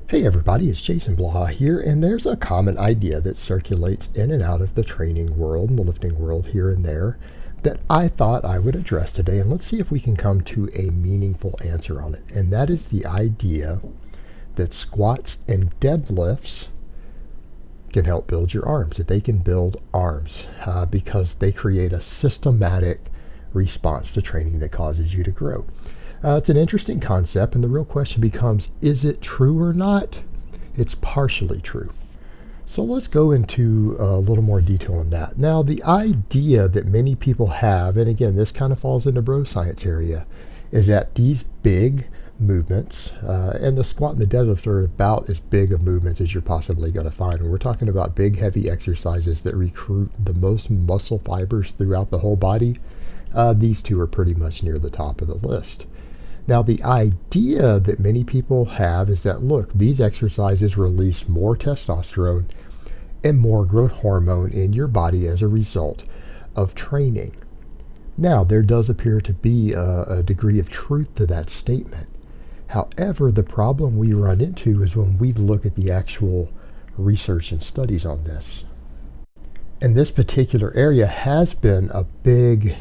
Hey everybody, it's Jason Blaha here, and there's a common idea that circulates in and out of the training world and the lifting world here and there that I thought I would address today, and let's see if we can come to a meaningful answer on it. And that is the idea that squats and deadlifts can help build your arms, that they can build arms because they create a systematic response to training that causes you to grow. It's an interesting concept, and the real question becomes, is it true or not? It's partially true. So let's go into a little more detail on that. Now, the idea that many people have, and again, this kind of falls into bro science area, is that these big movements, and the squat and the deadlift are about as big of movements as you're possibly going to find. And we're talking about big, heavy exercises that recruit the most muscle fibers throughout the whole body. These two are pretty much near the top of the list. Now, the idea that many people have is that, look, these exercises release more testosterone and more growth hormone in your body as a result of training. Now, there does appear to be a degree of truth to that statement. However, the problem we run into is when we look at the actual research and studies on this. And this particular area has been a big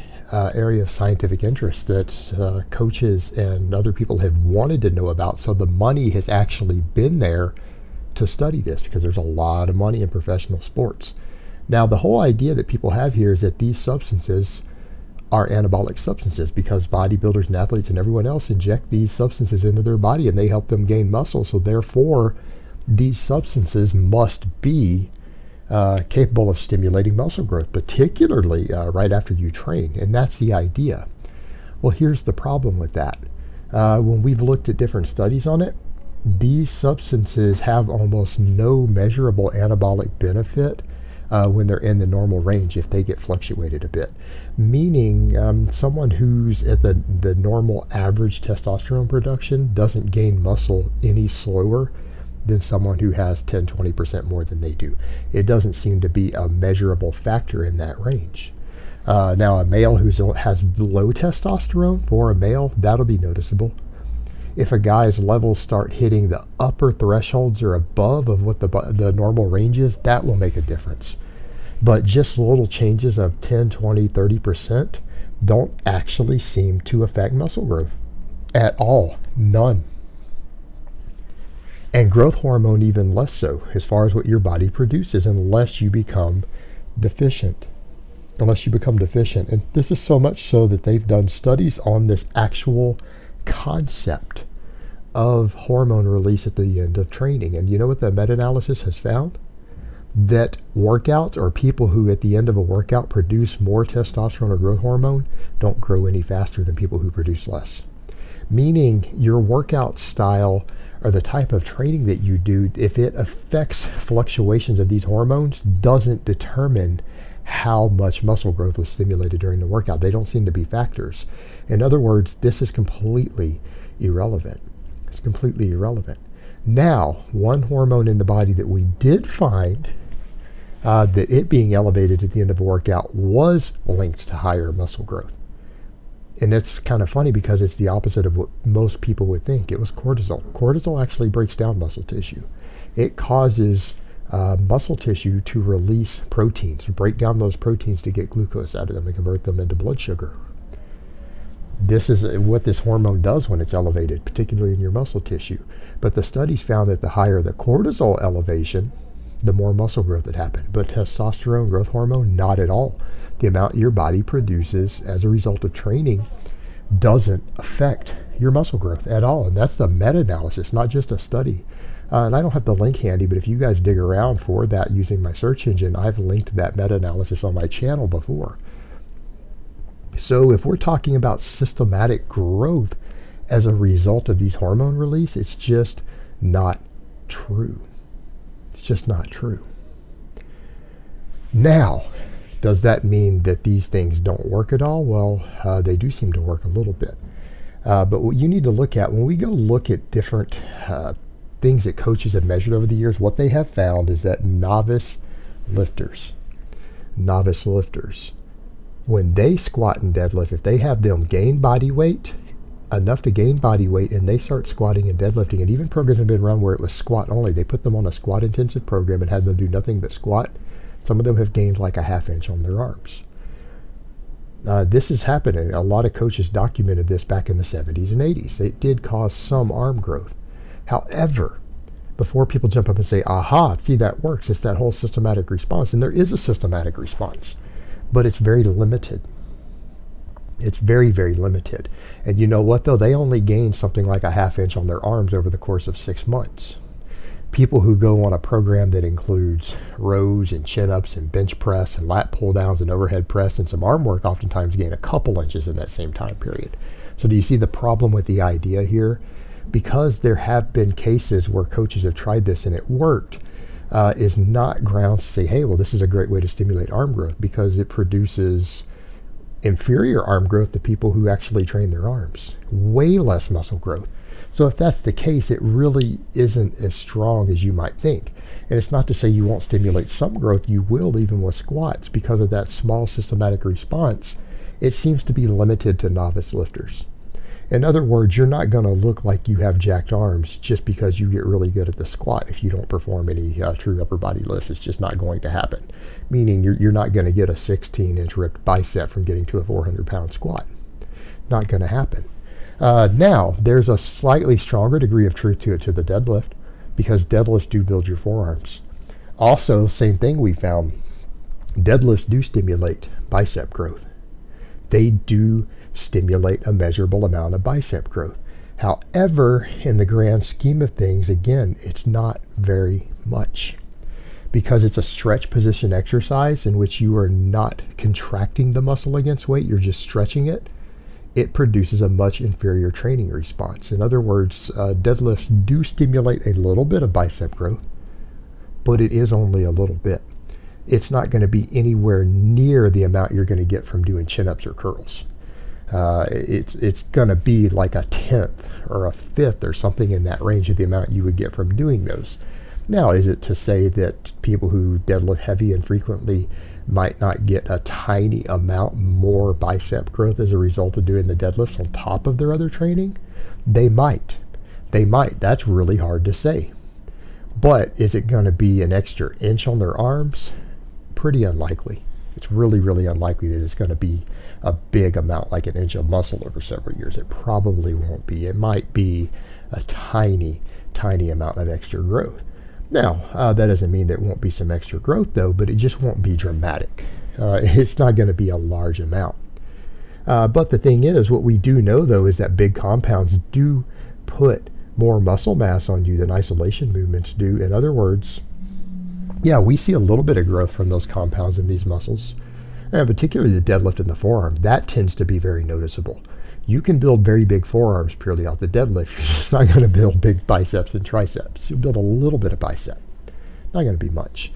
area of scientific interest that coaches and other people have wanted to know about. So the money has actually been there to study this because there's a lot of money in professional sports. Now, the whole idea that people have here is that these substances are anabolic substances because bodybuilders and athletes and everyone else inject these substances into their body and they help them gain muscle. So therefore, these substances must be capable of stimulating muscle growth, particularly right after you train. And that's the idea. Well, here's the problem with that. When we've looked at different studies on it, these substances have almost no measurable anabolic benefit when they're in the normal range if they get fluctuated a bit. Meaning someone who's at the normal average testosterone production doesn't gain muscle any slower than someone who has 10-20% more than they do. It doesn't seem to be a measurable factor in that range. Now, a male who has low testosterone, for a male, that'll be noticeable. If a guy's levels start hitting the upper thresholds or above of what the normal range is, that will make a difference. But just little changes of 10, 20, 30% don't actually seem to affect muscle growth at all. None. And growth hormone even less so, as far as what your body produces, unless you become deficient. And this is so much so that they've done studies on this actual concept of hormone release at the end of training. And you know what the meta-analysis has found? That workouts, or people who at the end of a workout produce more testosterone or growth hormone, don't grow any faster than people who produce less. Meaning your workout style or the type of training that you do, if it affects fluctuations of these hormones, doesn't determine how much muscle growth was stimulated during the workout. They don't seem to be factors. In other words, this is completely irrelevant. It's completely irrelevant. Now, one hormone in the body that we did find that it being elevated at the end of a workout was linked to higher muscle growth. And it's kind of funny because it's the opposite of what most people would think. It was cortisol. Cortisol actually breaks down muscle tissue. It causes muscle tissue to release proteins, to break down those proteins to get glucose out of them and convert them into blood sugar. This is what this hormone does when it's elevated, particularly in your muscle tissue. But the studies found that the higher the cortisol elevation, the more muscle growth that happened. But testosterone, growth hormone, not at all. The amount your body produces as a result of training doesn't affect your muscle growth at all. And that's the meta-analysis, not just a study. And I don't have the link handy, but if you guys dig around for that using my search engine, I've linked that meta-analysis on my channel before. So if we're talking about systematic growth as a result of these hormone release, it's just not true. It's just not true. Now, does that mean that these things don't work at all? Well, they do seem to work a little bit. But what you need to look at, when we go look at different things that coaches have measured over the years, what they have found is that novice lifters, when they squat and deadlift, if they have them gain body weight enough to gain body weight, and they start squatting and deadlifting, and even programs have been run where it was squat only. They put them on a squat intensive program and had them do nothing but squat. Some of them have gained like a ½ inch on their arms. This is happening. A lot of coaches documented this back in the 70s and 80s. It did cause some arm growth. However, before people jump up and say, aha, see, that works, it's that whole systematic response. And there is a systematic response, but it's very limited. It's very, very limited. And you know what, though? They only gain something like a ½ inch on their arms over the course of 6 months. People who go on a program that includes rows and chin-ups and bench press and lat pull-downs and overhead press and some arm work oftentimes gain a couple inches in that same time period. So do you see the problem with the idea here? Because there have been cases where coaches have tried this and it worked, is not grounds to say, hey, well, this is a great way to stimulate arm growth, because it produces inferior arm growth to people who actually train their arms. Way less muscle growth. So if that's the case, it really isn't as strong as you might think. And it's not to say you won't stimulate some growth. You will, even with squats, because of that small systematic response. It seems to be limited to novice lifters. In other words, you're not going to look like you have jacked arms just because you get really good at the squat. If you don't perform any true upper body lifts, it's just not going to happen. Meaning you're not going to get a 16-inch ripped bicep from getting to a 400-pound squat. Not going to happen. Now, there's a slightly stronger degree of truth to it to the deadlift, because deadlifts do build your forearms. Also, same thing we found, deadlifts do stimulate bicep growth. They do stimulate a measurable amount of bicep growth. However, in the grand scheme of things, again, it's not very much, because it's a stretch position exercise in which you are not contracting the muscle against weight, you're just stretching it. It produces a much inferior training response. In other words, deadlifts do stimulate a little bit of bicep growth, but it is only a little bit. It's not going to be anywhere near the amount you're going to get from doing chin-ups or curls. It's going to be like a 10th or a 5th or something in that range of the amount you would get from doing those. Now, is it to say that people who deadlift heavy and frequently might not get a tiny amount more bicep growth as a result of doing the deadlifts on top of their other training? They might. That's really hard to say. But is it going to be an extra inch on their arms? Pretty unlikely. It's really, really unlikely that it's going to be a big amount, like an inch of muscle over several years. It probably won't be. It might be a tiny, tiny amount of extra growth. Now, that doesn't mean there won't be some extra growth, though, but it just won't be dramatic. It's not going to be a large amount. But the thing is, what we do know, though, is that big compounds do put more muscle mass on you than isolation movements do. In other words, yeah, we see a little bit of growth from those compounds in these muscles, and particularly the deadlift and the forearm. That tends to be very noticeable. You can build very big forearms purely off the deadlift. You're just not going to build big biceps and triceps. You'll build a little bit of bicep. Not going to be much.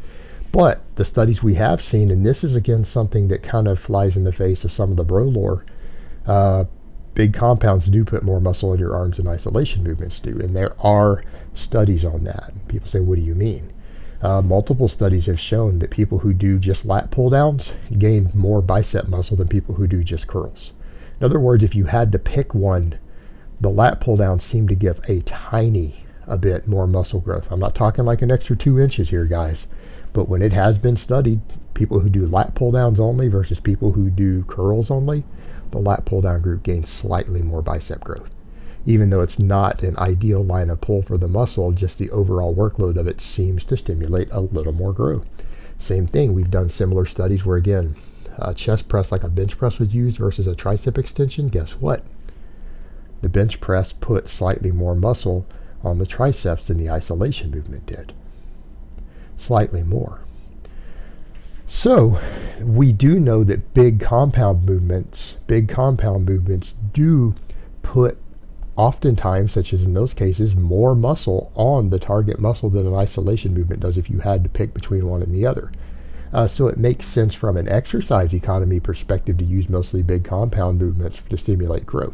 But the studies we have seen, and this is again something that kind of flies in the face of some of the bro lore, big compounds do put more muscle in your arms than isolation movements do. And there are studies on that. People say, what do you mean? Multiple studies have shown that people who do just lat pull downs gain more bicep muscle than people who do just curls. In other words, if you had to pick one, the lat pull downs seem to give a bit more muscle growth. I'm not talking like an extra 2 inches here, guys, but when it has been studied, people who do lat pull downs only versus people who do curls only, the lat pull down group gains slightly more bicep growth. Even though it's not an ideal line of pull for the muscle, just the overall workload of it seems to stimulate a little more growth. Same thing, we've done similar studies where, again, chest press like a bench press was used versus a tricep extension. Guess what? The bench press put slightly more muscle on the triceps than the isolation movement did. Slightly more. So we do know that big compound movements do put, oftentimes, such as in those cases, more muscle on the target muscle than an isolation movement does if you had to pick between one and the other. So it makes sense from an exercise economy perspective to use mostly big compound movements to stimulate growth.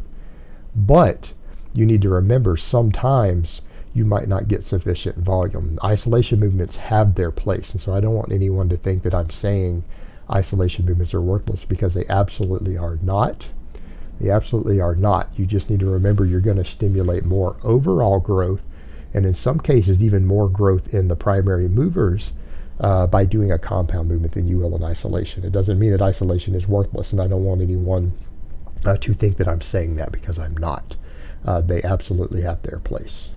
But you need to remember, sometimes you might not get sufficient volume. Isolation movements have their place, and so I don't want anyone to think that I'm saying isolation movements are worthless, because they absolutely are not. They absolutely are not. You just need to remember you're going to stimulate more overall growth, and in some cases even more growth in the primary movers by doing a compound movement than you will in isolation. It doesn't mean that isolation is worthless, and I don't want anyone to think that I'm saying that, because I'm not. They absolutely have their place.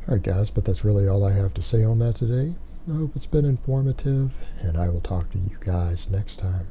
All right, guys, but that's really all I have to say on that today. I hope it's been informative, and I will talk to you guys next time.